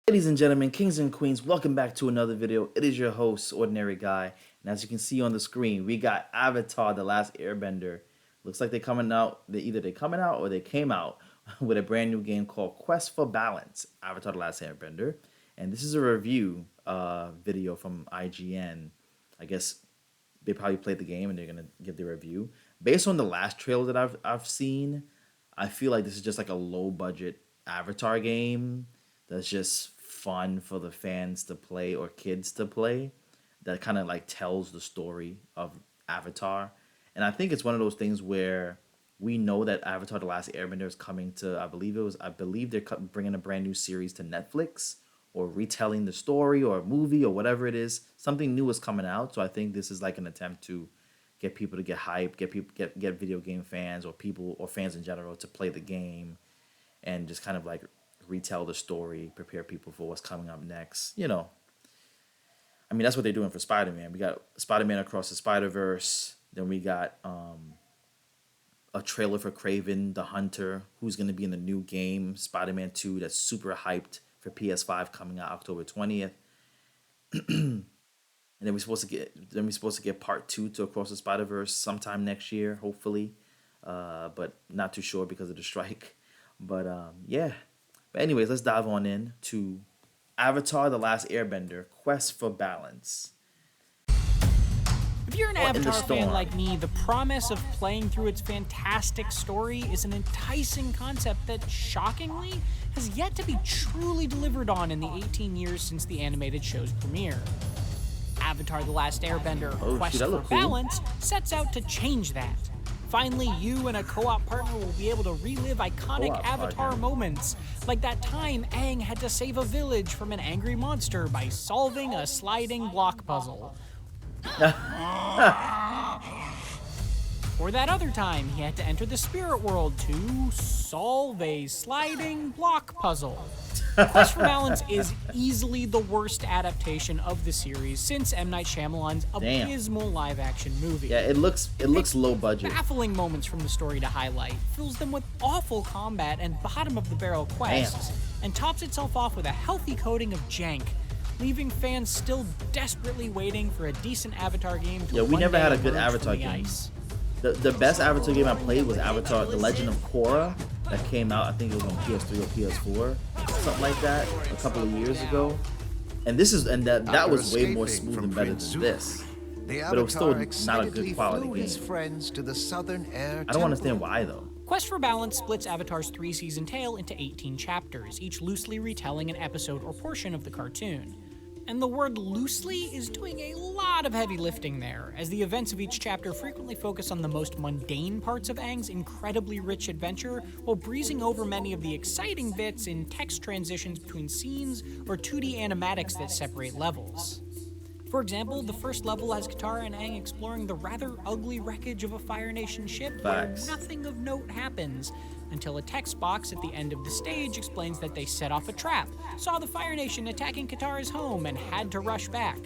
Ladies and gentlemen, kings and queens, welcome back to another video. It is your host, Ordinary Guy. And as you can see on the screen, we got Avatar: The Last Airbender. Looks like they're coming out, either they're coming out or they came out with a brand new game called Quest for Balance, Avatar: The Last Airbender. And this is a review video from IGN. I guess they probably played the game and they're going to give their review. Based on the last trailer that I've seen, I feel like this is just like a low budget Avatar game that's just fun for the fans to play or kids to play, that kind of like tells the story of Avatar. And I think it's one of those things where we know that Avatar: The Last Airbender is coming to, I believe they're bringing a brand new series to Netflix, or retelling the story or a movie or whatever it is. Something new is coming out, so I think this is like an attempt to get people to get hyped, get video game fans or people or fans in general to play the game, and just kind of like retell the story, prepare people for what's coming up next. You know, I mean, that's what they're doing for Spider-Man. We got Spider-Man Across the Spider-Verse. Then we got a trailer for Kraven the Hunter, who's going to be in the new game, Spider-Man 2, that's super hyped for PS5, coming out October 20th. And then we're supposed to get part 2 to Across the Spider-Verse sometime next year, hopefully. But not too sure because of the strike. But yeah. But anyways, let's dive on in to Avatar: The Last Airbender, Quest for Balance. If you're an Avatar fan like me, the promise of playing through its fantastic story is an enticing concept that, shockingly, has yet to be truly delivered on in the 18 years since the animated show's premiere. Avatar: The Last Airbender, Quest for Balance sets out to change that. Finally, you and a co-op partner will be able to relive iconic Avatar moments, like that time Aang had to save a village from an angry monster by solving a sliding block puzzle. Or that other time he had to enter the spirit world to solve a sliding block puzzle. Quest for Balance is easily the worst adaptation of the series since M. Night Shyamalan's abysmal live-action movie. Yeah, it looks low budget. Baffling moments from the story to highlight, fills them with awful combat and bottom-of-the-barrel quests, and tops itself off with a healthy coating of jank, leaving fans still desperately waiting for a decent Avatar game to Yeah, we never had a good Avatar game. Ice. The best Avatar game I played was Avatar: The Legend of Korra, that came out, I think it was on PS3 or PS4, something like that, a couple of years ago. And that was way more smooth and better than this. But it was still not a good quality game. I don't understand why though. Quest for Balance splits Avatar's 3-season tale into 18 chapters, each loosely retelling an episode or portion of the cartoon. And the word loosely is doing a lot of heavy lifting there, as the events of each chapter frequently focus on the most mundane parts of Aang's incredibly rich adventure, while breezing over many of the exciting bits in text transitions between scenes or 2D animatics that separate levels. For example, the first level has Katara and Aang exploring the rather ugly wreckage of a Fire Nation ship where nothing of note happens, until a text box at the end of the stage explains that they set off a trap, saw the Fire Nation attacking Katara's home, and had to rush back.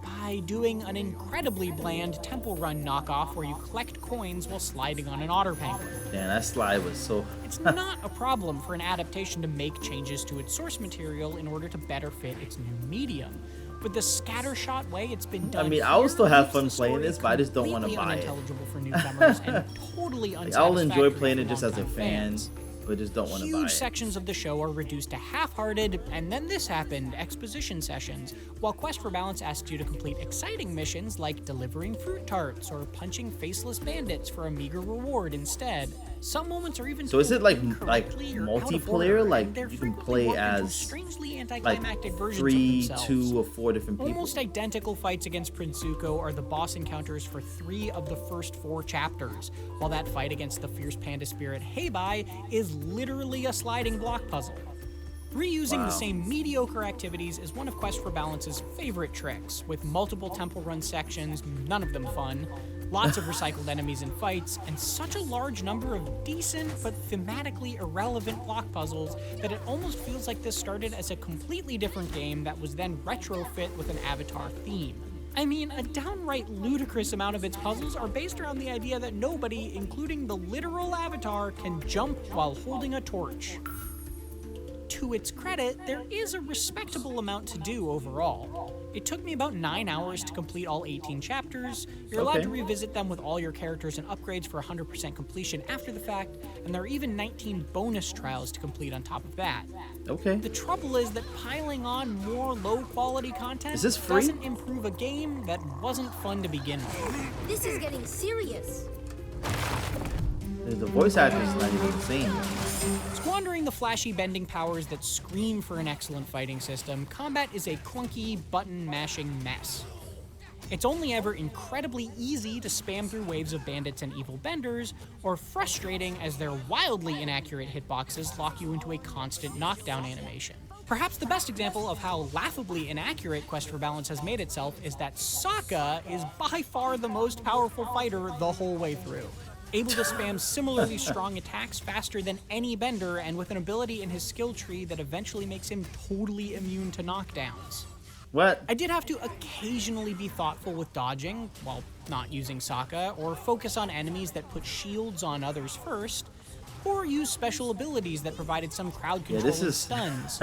By doing an incredibly bland Temple Run knockoff where you collect coins while sliding on an otter penguin. Man, that slide was so... It's not a problem for an adaptation to make changes to its source material in order to better fit its new medium. But the scattershot way it's been done, I mean, I will still have fun playing this, but I just don't want to buy it. For newcomers and totally I'll enjoy playing it just as a fan, but just don't want to buy it. Huge sections of the show are reduced to half-hearted, and then this happened, exposition sessions, while Quest for Balance asks you to complete exciting missions like delivering fruit tarts or punching faceless bandits for a meager reward instead. Some moments are even so is it like multiplayer? Like you can play as like 3, 2, or 4 different people? Almost identical fights against Prince Zuko are the boss encounters for 3 of the first 4 chapters, while that fight against the fierce panda spirit Heibai is literally a sliding block puzzle. Reusing the same mediocre activities is one of Quest for Balance's favorite tricks, with multiple Temple Run sections, none of them fun, lots of recycled enemies and fights, and such a large number of decent but thematically irrelevant block puzzles that it almost feels like this started as a completely different game that was then retrofit with an Avatar theme. I mean, a downright ludicrous amount of its puzzles are based around the idea that nobody, including the literal Avatar, can jump while holding a torch. to its credit, there is a respectable amount to do overall. It took me about 9 hours to complete all 18 chapters. You're allowed to revisit them with all your characters and upgrades for 100% completion after the fact, and there are even 19 bonus trials to complete on top of that. Okay. The trouble is that piling on more low-quality content Is this free? doesn't improve a game that wasn't fun to begin with. This is getting serious. The voice actor's not even the same. Squandering the flashy bending powers that scream for an excellent fighting system, combat is a clunky, button-mashing mess. It's only ever incredibly easy to spam through waves of bandits and evil benders, or frustrating as their wildly inaccurate hitboxes lock you into a constant knockdown animation. Perhaps the best example of how laughably inaccurate Quest for Balance has made itself is that Sokka is by far the most powerful fighter the whole way through. Able to spam similarly strong attacks faster than any bender, and with an ability in his skill tree that eventually makes him totally immune to knockdowns. What? I did have to occasionally be thoughtful with dodging, while not using Sokka, or focus on enemies that put shields on others first, or use special abilities that provided some crowd control and stuns.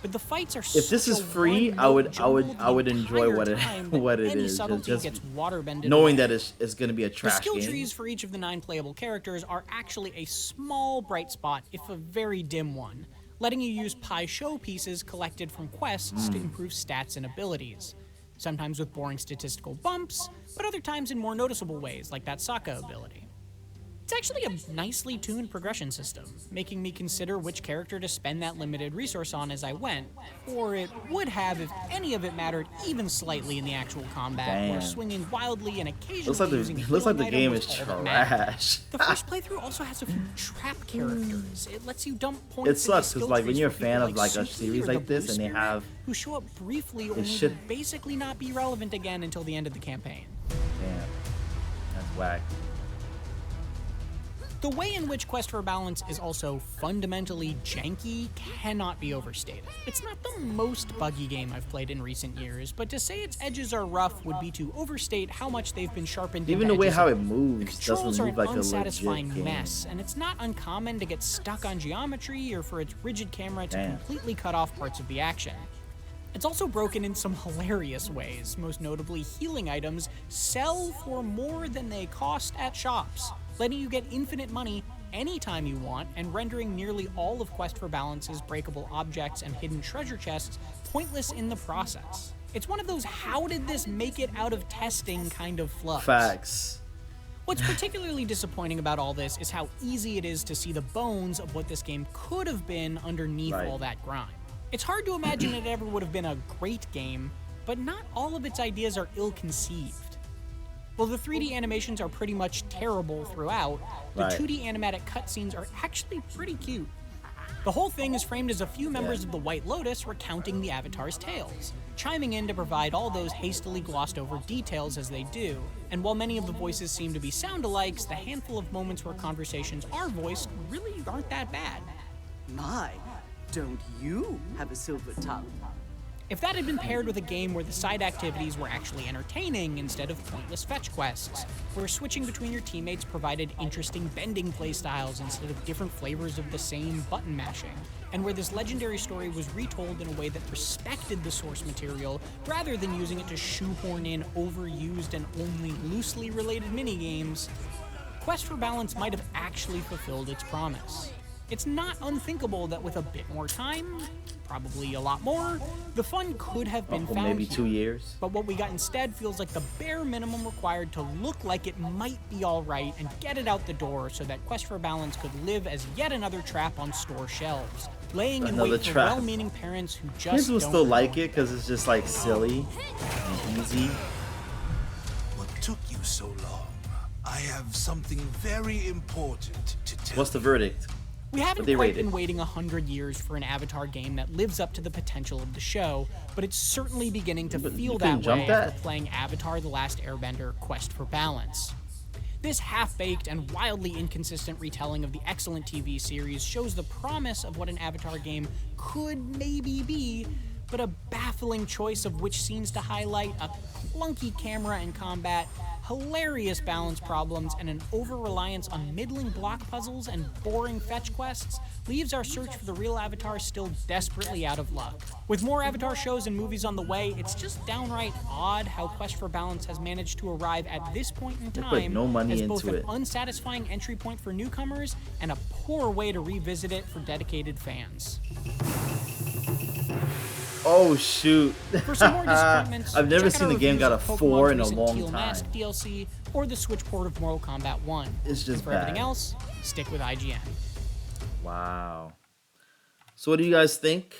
But the fights are if this is free, I would enjoy what it is. Subtlety gets waterbended knowing away. that it's going to be a trash game. The skill game. trees for each of the 9 playable characters are actually a small bright spot, if a very dim one, letting you use pie show pieces collected from quests to improve stats and abilities. Sometimes with boring statistical bumps, but other times in more noticeable ways, like that Sokka ability. It's actually a nicely tuned progression system, making me consider which character to spend that limited resource on as I went, or it would have if any of it mattered even slightly in the actual combat, where swinging wildly and occasionally using a looks like the healing game item is was all that mattered. trash. The first playthrough also has a few trap characters. It lets you dump points. It sucks because like when you're a fan of like a series like this and they have who show up briefly only to basically not be relevant again until the end of the campaign. Damn, that's whack. The way in which Quest for Balance is also fundamentally janky cannot be overstated. It's not the most buggy game I've played in recent years, but to say its edges are rough would be to overstate how much they've been sharpened. Even the way how it moves the controls doesn't are move like an a unsatisfying legit game. mess, and it's not uncommon to get stuck on geometry or for its rigid camera to completely cut off parts of the action. It's also broken in some hilarious ways, most notably healing items sell for more than they cost at shops, letting you get infinite money anytime you want and rendering nearly all of Quest for Balance's breakable objects and hidden treasure chests pointless in the process. It's one of those how did this make it out of testing kind of flubs. Facts. What's particularly disappointing about all this is how easy it is to see the bones of what this game could have been underneath all that grime. It's hard to imagine it ever would have been a great game, but not all of its ideas are ill-conceived. While the 3D animations are pretty much terrible throughout, the 2D animatic cutscenes are actually pretty cute. The whole thing is framed as a few members of the White Lotus recounting the Avatar's tales, chiming in to provide all those hastily glossed over details as they do, and while many of the voices seem to be sound-alikes, the handful of moments where conversations are voiced really aren't that bad. My, don't you have a silver tongue? If that had been paired with a game where the side activities were actually entertaining instead of pointless fetch quests, where switching between your teammates provided interesting bending playstyles instead of different flavors of the same button mashing, and where this legendary story was retold in a way that respected the source material rather than using it to shoehorn in overused and only loosely related minigames, Quest for Balance might have actually fulfilled its promise. It's not unthinkable that with a bit more time, probably a lot more, the fun could have been found maybe here. 2 years. But what we got instead feels like the bare minimum required to look like it might be alright and get it out the door so that Quest for Balance could live as yet another trap on store shelves, laying in wait for well-meaning parents who just Kids will don't still know. like it because it's just like silly and easy. What took you so long? I have something very important to tell What's the verdict? We haven't they quite rated? been waiting 100 years for an Avatar game that lives up to the potential of the show, but it's certainly beginning to feel you that couldn't jump way that? after playing Avatar: The Last Airbender Quest for Balance. This half-baked and wildly inconsistent retelling of the excellent TV series shows the promise of what an Avatar game could maybe be, but a baffling choice of which scenes to highlight, a clunky camera and combat, hilarious balance problems, and an over-reliance on middling block puzzles and boring fetch quests leaves our search for the real Avatar still desperately out of luck. With more Avatar shows and movies on the way, it's just downright odd how Quest for Balance has managed to arrive at this point in time no money as into both an it. unsatisfying entry point for newcomers and a poor way to revisit it for dedicated fans. Oh shoot! For some more disappointments, I've never check out seen our the game reviews got a of 4 Pokemon's in a recent long Teal time. Mask DLC or the Switch port of Mortal Kombat 1. It's just and for bad. everything else, stick with IGN. Wow. So what do you guys think?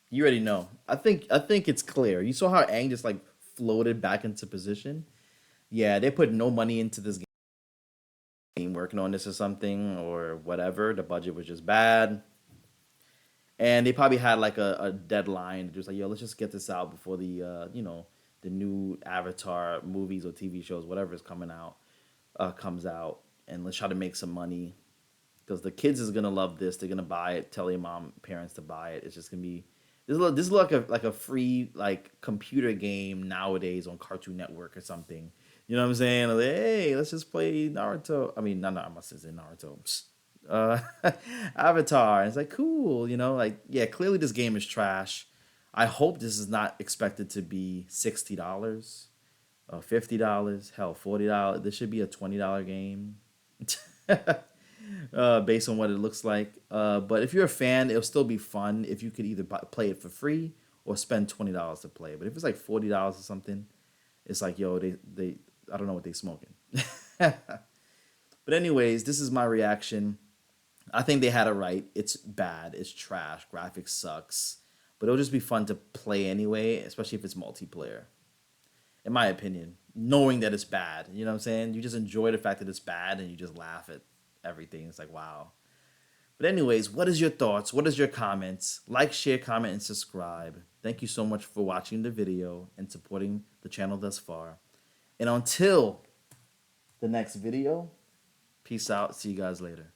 You already know. I think it's clear. You saw how Aang just like floated back into position. Yeah, they put no money into this game working on this or something or whatever. The budget was just bad. And they probably had like a deadline. Just like, yo, let's just get this out before the the new Avatar movies or TV shows, whatever is coming out, comes out, and let's try to make some money because the kids is gonna love this. They're gonna buy it. Tell your parents to buy it. It's just gonna be this is like a free like computer game nowadays on Cartoon Network or something. You know what I'm saying? Like, hey, let's just play Naruto. I mean, not I must say Naruto. Uh, Avatar. And it's like cool, like yeah. Clearly, this game is trash. I hope this is not expected to be $60 or $50. Hell, $40. This should be a $20 game. Based on what it looks like. But if you're a fan, it'll still be fun if you could either play it for free or spend $20 to play. But if it's like $40 or something, it's like, yo, they I don't know what they smoking. But anyways, this is my reaction. I think they had it right. It's bad. It's trash. Graphics sucks. But it'll just be fun to play anyway, especially if it's multiplayer. In my opinion, knowing that it's bad. You know what I'm saying? You just enjoy the fact that it's bad and you just laugh at everything. It's like, wow. But anyways, what is your thoughts? What is your comments? Like, share, comment, and subscribe. Thank you so much for watching the video and supporting the channel thus far. And until the next video, peace out. See you guys later.